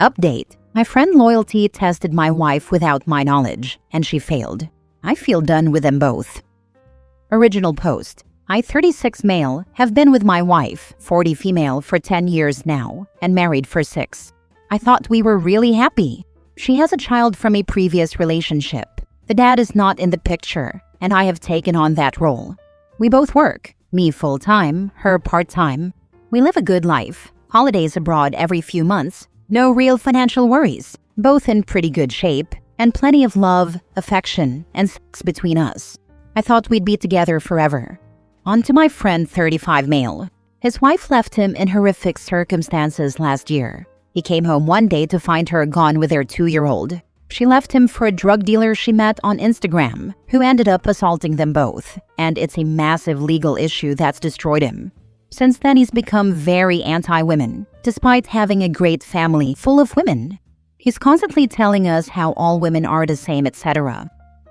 Update. My friend Loyalty tested my wife without my knowledge, and she failed. I feel done with them both. Original post. I, 36 male, have been with my wife, 40 female, for 10 years now, and married for 6. I thought we were really happy. She has a child from a previous relationship. The dad is not in the picture, and I have taken on that role. We both work, me full-time, her part-time. We live a good life, holidays abroad every few months, no real financial worries, both in pretty good shape, and plenty of love, affection, and sex between us. I thought we'd be together forever. On to my friend 35 male. His wife left him in horrific circumstances last year. He came home one day to find her gone with their 2-year-old. She left him for a drug dealer she met on Instagram, who ended up assaulting them both, and it's a massive legal issue that's destroyed him. Since then, he's become very anti-women, despite having a great family full of women. He's constantly telling us how all women are the same, etc.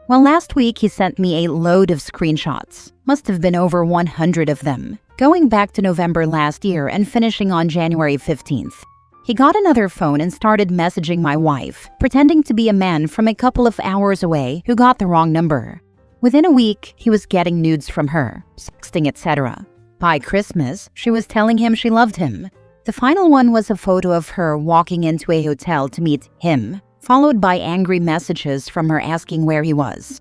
Well, last week he sent me a load of screenshots. Must have been over 100 of them, going back to November last year and finishing on January 15th. He got another phone and started messaging my wife, pretending to be a man from a couple of hours away who got the wrong number. Within a week, he was getting nudes from her, sexting, etc. By Christmas, she was telling him she loved him. The final one was a photo of her walking into a hotel to meet him, followed by angry messages from her asking where he was.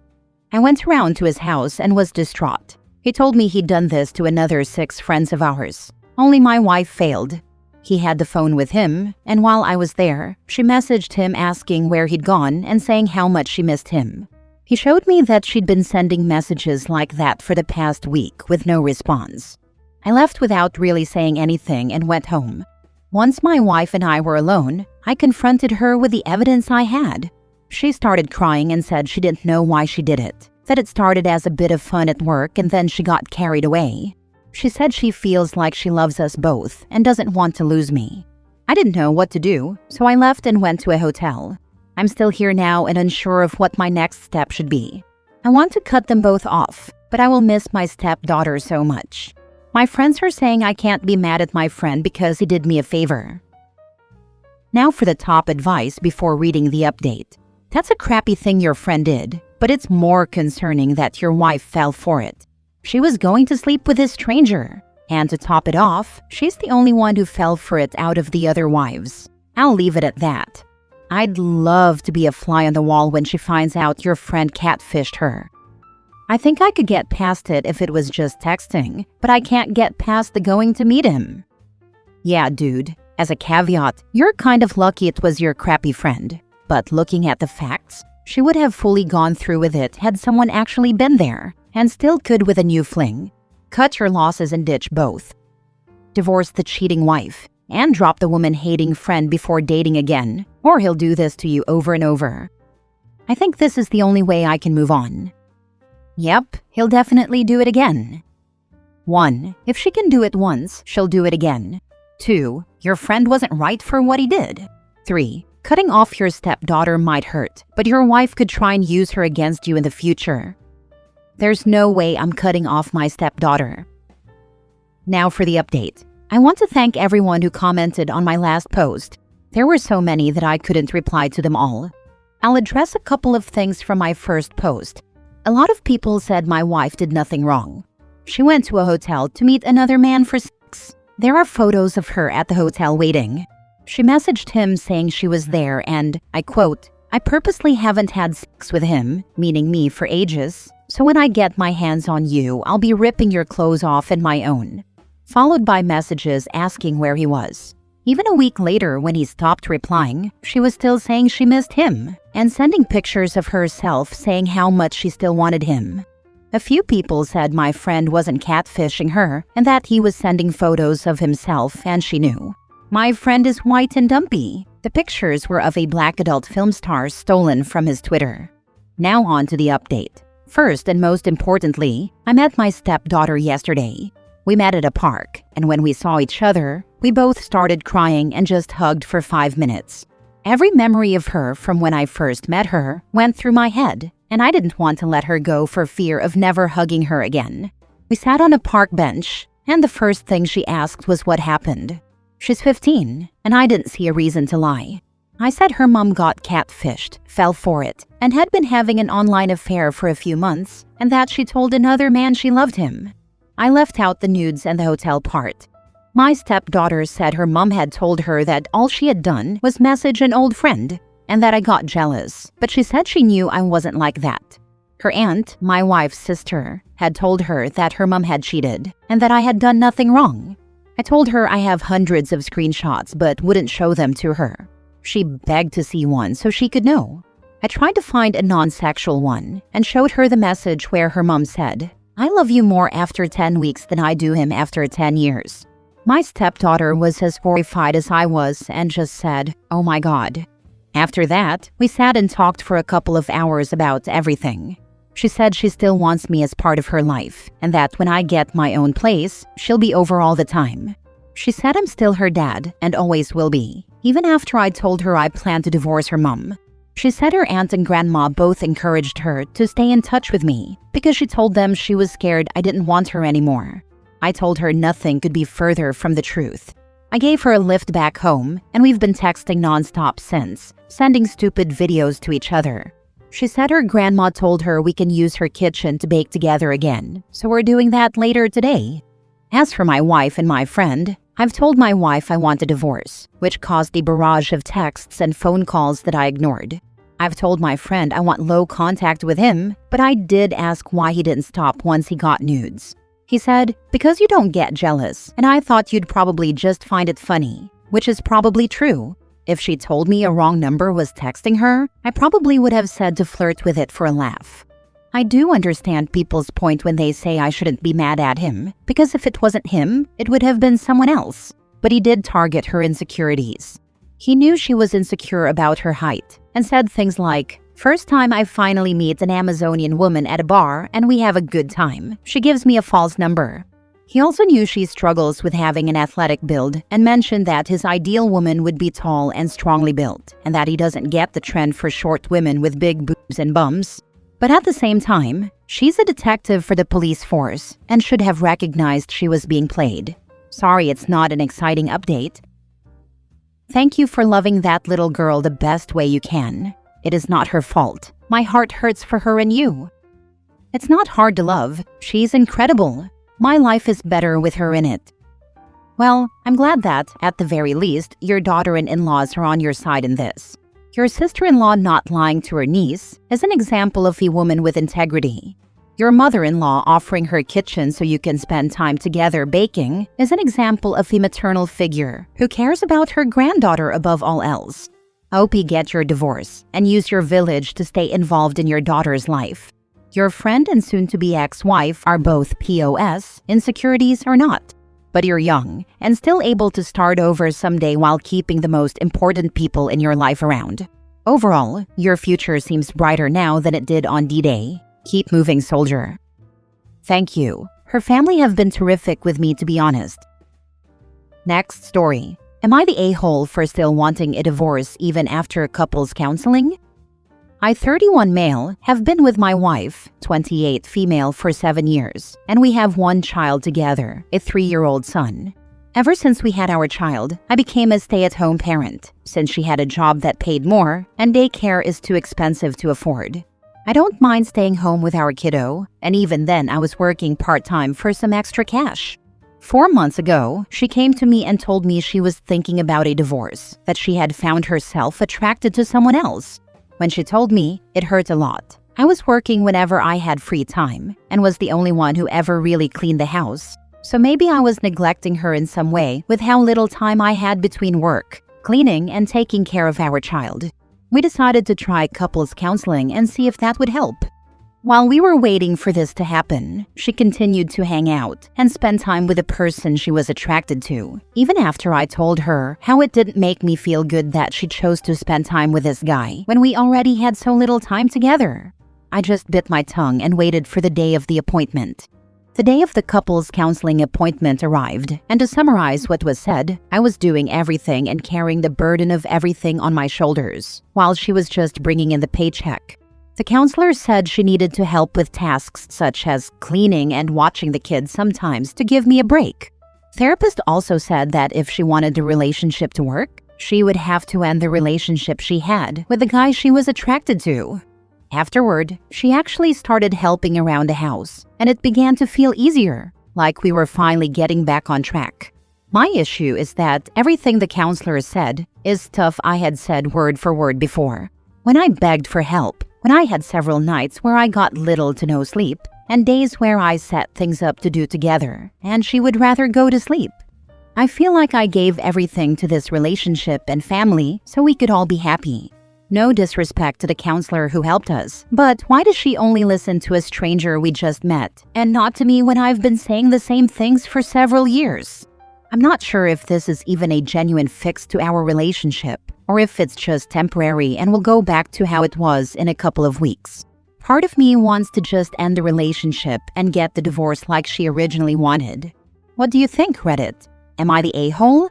I went around to his house and was distraught. He told me he'd done this to another 6 friends of ours. Only my wife failed. He had the phone with him, and while I was there, she messaged him asking where he'd gone and saying how much she missed him. He showed me that she'd been sending messages like that for the past week with no response. I left without really saying anything and went home. Once my wife and I were alone, I confronted her with the evidence I had. She started crying and said she didn't know why she did it, that it started as a bit of fun at work and then she got carried away. She said she feels like she loves us both and doesn't want to lose me. I didn't know what to do, so I left and went to a hotel. I'm still here now and unsure of what my next step should be. I want to cut them both off, but I will miss my stepdaughter so much. My friends are saying I can't be mad at my friend because he did me a favor. Now for the top advice before reading the update. That's a crappy thing your friend did, but it's more concerning that your wife fell for it. She was going to sleep with this stranger. And to top it off, she's the only one who fell for it out of the other wives. I'll leave it at that. I'd love to be a fly on the wall when she finds out your friend catfished her. I think I could get past it if it was just texting, but I can't get past the going to meet him. Yeah, dude. As a caveat, you're kind of lucky it was your crappy friend. But looking at the facts, she would have fully gone through with it had someone actually been there, and still could with a new fling. Cut your losses and ditch both. Divorce the cheating wife, and drop the woman-hating friend before dating again, or he'll do this to you over and over. I think this is the only way I can move on. Yep, he'll definitely do it again. 1. If she can do it once, she'll do it again. 2. Your friend wasn't right for what he did. 3. Cutting off your stepdaughter might hurt, but your wife could try and use her against you in the future. There's no way I'm cutting off my stepdaughter. Now for the update. I want to thank everyone who commented on my last post. There were so many that I couldn't reply to them all. I'll address a couple of things from my first post. A lot of people said my wife did nothing wrong. She went to a hotel to meet another man for sex. There are photos of her at the hotel waiting. She messaged him saying she was there and, I quote, "I purposely haven't had sex with him," meaning me, for ages, "so when I get my hands on you, I'll be ripping your clothes off and my own." Followed by messages asking where he was. Even a week later, when he stopped replying, she was still saying she missed him and sending pictures of herself saying how much she still wanted him. A few people said my friend wasn't catfishing her and that he was sending photos of himself and she knew. My friend is white and dumpy. The pictures were of a black adult film star stolen from his Twitter. Now on to the update. First and most importantly, I met my stepdaughter yesterday. We met at a park, and when we saw each other, we both started crying and just hugged for 5 minutes. Every memory of her from when I first met her went through my head, and I didn't want to let her go for fear of never hugging her again. We sat on a park bench, and the first thing she asked was what happened. She's 15, and I didn't see a reason to lie. I said her mom got catfished, fell for it, and had been having an online affair for a few months, and that she told another man she loved him. I left out the nudes and the hotel part. My stepdaughter said her mom had told her that all she had done was message an old friend, and that I got jealous, but she said she knew I wasn't like that. Her aunt, my wife's sister, had told her that her mom had cheated, and that I had done nothing wrong. I told her I have hundreds of screenshots but wouldn't show them to her. She begged to see one so she could know. I tried to find a non-sexual one and showed her the message where her mom said, "I love you more after 10 weeks than I do him after 10 years. My stepdaughter was as horrified as I was and just said, "Oh my God." After that, we sat and talked for a couple of hours about everything. She said she still wants me as part of her life and that when I get my own place, she'll be over all the time. She said I'm still her dad and always will be, even after I told her I plan to divorce her mom. She said her aunt and grandma both encouraged her to stay in touch with me because she told them she was scared I didn't want her anymore. I told her nothing could be further from the truth. I gave her a lift back home, and we've been texting nonstop since, sending stupid videos to each other. She said her grandma told her we can use her kitchen to bake together again, so we're doing that later today. As for my wife and my friend, I've told my wife I want a divorce, which caused a barrage of texts and phone calls that I ignored. I've told my friend I want low contact with him, but I did ask why he didn't stop once he got nudes. He said, "Because you don't get jealous, and I thought you'd probably just find it funny," which is probably true. If she told me a wrong number was texting her, I probably would have said to flirt with it for a laugh. I do understand people's point when they say I shouldn't be mad at him, because if it wasn't him, it would have been someone else. But he did target her insecurities. He knew she was insecure about her height, and said things like, "First time I finally meet an Amazonian woman at a bar and we have a good time, she gives me a false number." He also knew she struggles with having an athletic build and mentioned that his ideal woman would be tall and strongly built, and that he doesn't get the trend for short women with big boobs and bums. But at the same time, she's a detective for the police force and should have recognized she was being played. Sorry, it's not an exciting update. Thank you for loving that little girl the best way you can. It is not her fault. My heart hurts for her and you. It's not hard to love. She's incredible. My life is better with her in it. Well, I'm glad that, at the very least, your daughter and in-laws are on your side in this. Your sister-in-law not lying to her niece is an example of a woman with integrity. Your mother-in-law offering her kitchen so you can spend time together baking is an example of a maternal figure who cares about her granddaughter above all else. I hope you get your divorce and use your village to stay involved in your daughter's life. Your friend and soon-to-be ex-wife are both POS, insecurities or not. But you're young and still able to start over someday while keeping the most important people in your life around. Overall, your future seems brighter now than it did on D-Day. Keep moving, soldier. Thank you. Her family have been terrific with me, to be honest. Next story. Am I the a-hole for still wanting a divorce even after couples counseling? I, 31 male, have been with my wife, 28 female, for 7 years, and we have one child together, a 3-year-old son. Ever since we had our child, I became a stay-at-home parent, since she had a job that paid more and daycare is too expensive to afford. I don't mind staying home with our kiddo, and even then I was working part-time for some extra cash. 4 months ago, she came to me and told me she was thinking about a divorce, that she had found herself attracted to someone else. When she told me, it hurt a lot. I was working whenever I had free time and was the only one who ever really cleaned the house. So maybe I was neglecting her in some way with how little time I had between work, cleaning, and taking care of our child. We decided to try couples counseling and see if that would help. While we were waiting for this to happen, she continued to hang out and spend time with the person she was attracted to, even after I told her how it didn't make me feel good that she chose to spend time with this guy when we already had so little time together. I just bit my tongue and waited for the day of the appointment. The day of the couples counseling appointment arrived, and to summarize what was said, I was doing everything and carrying the burden of everything on my shoulders, while she was just bringing in the paycheck. The counselor said she needed to help with tasks such as cleaning and watching the kids sometimes to give me a break. Therapist also said that if she wanted the relationship to work, she would have to end the relationship she had with the guy she was attracted to. Afterward, she actually started helping around the house, and it began to feel easier, like we were finally getting back on track. My issue is that everything the counselor said is stuff I had said word for word before. When I begged for help, when I had several nights where I got little to no sleep, and days where I set things up to do together, and she would rather go to sleep. I feel like I gave everything to this relationship and family so we could all be happy. No disrespect to the counselor who helped us, but why does she only listen to a stranger we just met, and not to me when I've been saying the same things for several years? I'm not sure if this is even a genuine fix to our relationship, or if it's just temporary and will go back to how it was in a couple of weeks. Part of me wants to just end the relationship and get the divorce like she originally wanted. What do you think, Reddit? Am I the a-hole?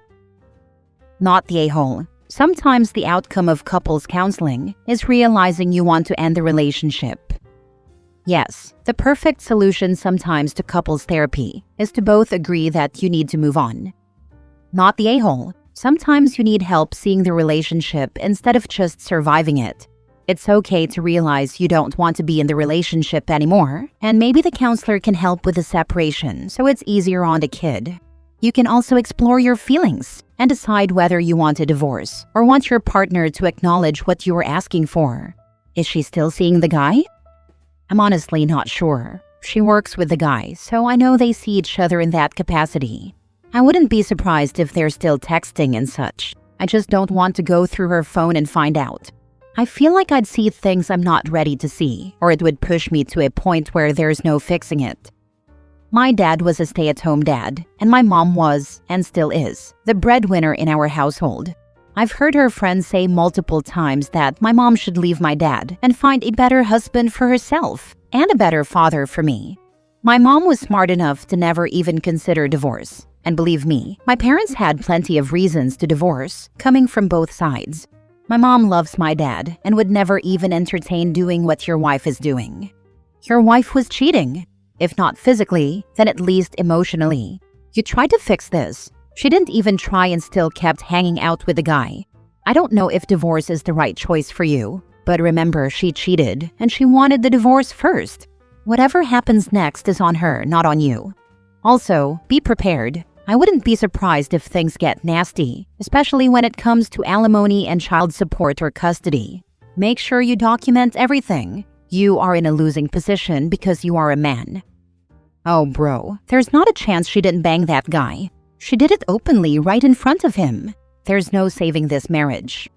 Not the a-hole. Sometimes the outcome of couples counseling is realizing you want to end the relationship. Yes, the perfect solution sometimes to couples therapy is to both agree that you need to move on. Not the a-hole. Sometimes you need help seeing the relationship instead of just surviving it. It's okay to realize you don't want to be in the relationship anymore, and maybe the counselor can help with the separation so it's easier on the kid. You can also explore your feelings and decide whether you want a divorce or want your partner to acknowledge what you were asking for. Is she still seeing the guy? I'm honestly not sure. She works with the guy, so I know they see each other in that capacity. I wouldn't be surprised if they're still texting and such. I just don't want to go through her phone and find out. I feel like I'd see things I'm not ready to see, or it would push me to a point where there's no fixing it. My dad was a stay-at-home dad, and my mom was, and still is, the breadwinner in our household. I've heard her friends say multiple times that my mom should leave my dad and find a better husband for herself and a better father for me. My mom was smart enough to never even consider divorce. And believe me, my parents had plenty of reasons to divorce, coming from both sides. My mom loves my dad and would never even entertain doing what your wife is doing. Your wife was cheating. If not physically, then at least emotionally. You tried to fix this. She didn't even try and still kept hanging out with the guy. I don't know if divorce is the right choice for you, but remember she cheated and she wanted the divorce first. Whatever happens next is on her, not on you. Also, be prepared. I wouldn't be surprised if things get nasty, especially when it comes to alimony and child support or custody. Make sure you document everything. You are in a losing position because you are a man. Oh bro, there's not a chance she didn't bang that guy. She did it openly right in front of him. There's no saving this marriage.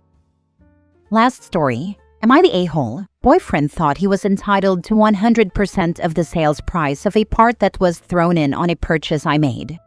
Last story. Am I the a-hole? Boyfriend thought he was entitled to 100% of the sales price of a part that was thrown in on a purchase I made.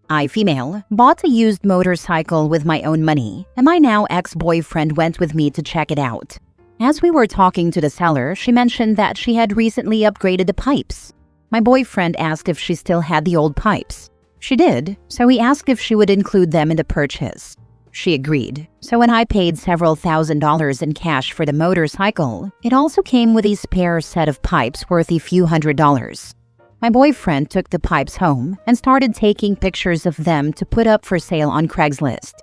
I, female, bought a used motorcycle with my own money, and my now ex-boyfriend went with me to check it out. As we were talking to the seller, she mentioned that she had recently upgraded the pipes. My boyfriend asked if she still had the old pipes. She did, so he asked if she would include them in the purchase. She agreed, so when I paid several $1,000s in cash for the motorcycle, it also came with a spare set of pipes worth a few $100s. My boyfriend took the pipes home and started taking pictures of them to put up for sale on Craigslist.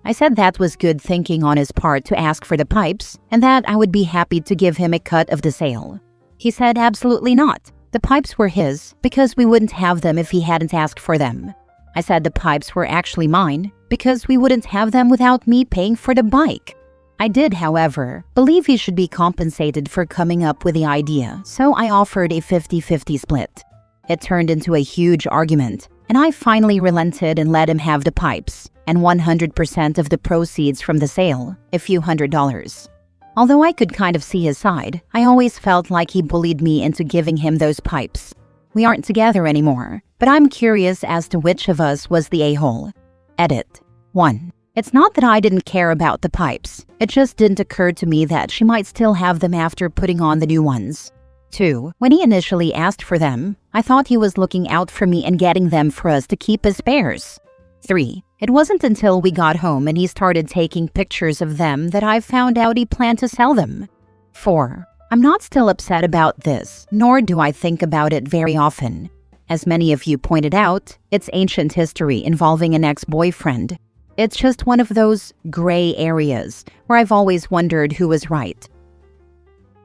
I said that was good thinking on his part to ask for the pipes and that I would be happy to give him a cut of the sale. He said absolutely not. The pipes were his because we wouldn't have them if he hadn't asked for them. I said the pipes were actually mine because we wouldn't have them without me paying for the bike. I did, however, believe he should be compensated for coming up with the idea, so I offered a 50-50 split. It turned into a huge argument, and I finally relented and let him have the pipes and 100% of the proceeds from the sale, a few $100s. Although I could kind of see his side, I always felt like he bullied me into giving him those pipes. We aren't together anymore, but I'm curious as to which of us was the a-hole. Edit. 1. It's not that I didn't care about the pipes. It just didn't occur to me that she might still have them after putting on the new ones. 2. When he initially asked for them, I thought he was looking out for me and getting them for us to keep as spares. 3. It wasn't until we got home and he started taking pictures of them that I found out he planned to sell them. 4. I'm not still upset about this, nor do I think about it very often. As many of you pointed out, it's ancient history involving an ex-boyfriend. It's just one of those gray areas where I've always wondered who was right.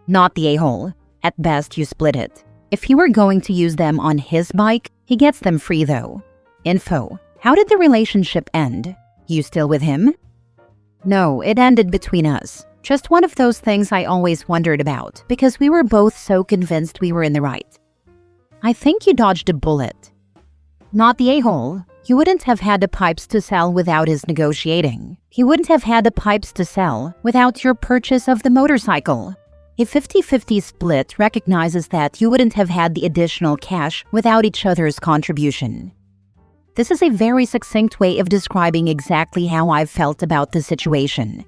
Not the a-hole. At best, you split it. If he were going to use them on his bike, he gets them free though. Info: how did the relationship end? You still with him? No, it ended between us. Just one of those things I always wondered about because we were both so convinced we were in the right. I think you dodged a bullet. Not the a-hole. You wouldn't have had the pipes to sell without his negotiating. He wouldn't have had the pipes to sell without your purchase of the motorcycle. A 50-50 split recognizes that you wouldn't have had the additional cash without each other's contribution. This is a very succinct way of describing exactly how I've felt about the situation.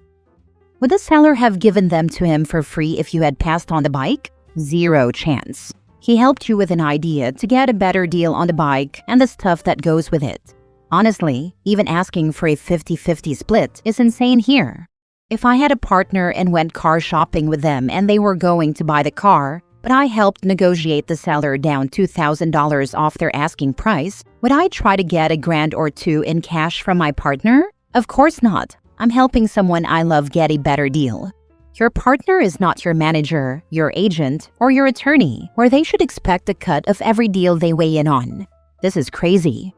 Would the seller have given them to him for free if you had passed on the bike? Zero chance. He helped you with an idea to get a better deal on the bike and the stuff that goes with it. Honestly, even asking for a 50-50 split is insane here. If I had a partner and went car shopping with them and they were going to buy the car, but I helped negotiate the seller down $2,000 off their asking price, would I try to get $1,000 or $2,000 in cash from my partner? Of course not. I'm helping someone I love get a better deal. Your partner is not your manager, your agent, or your attorney, where they should expect a cut of every deal they weigh in on. This is crazy.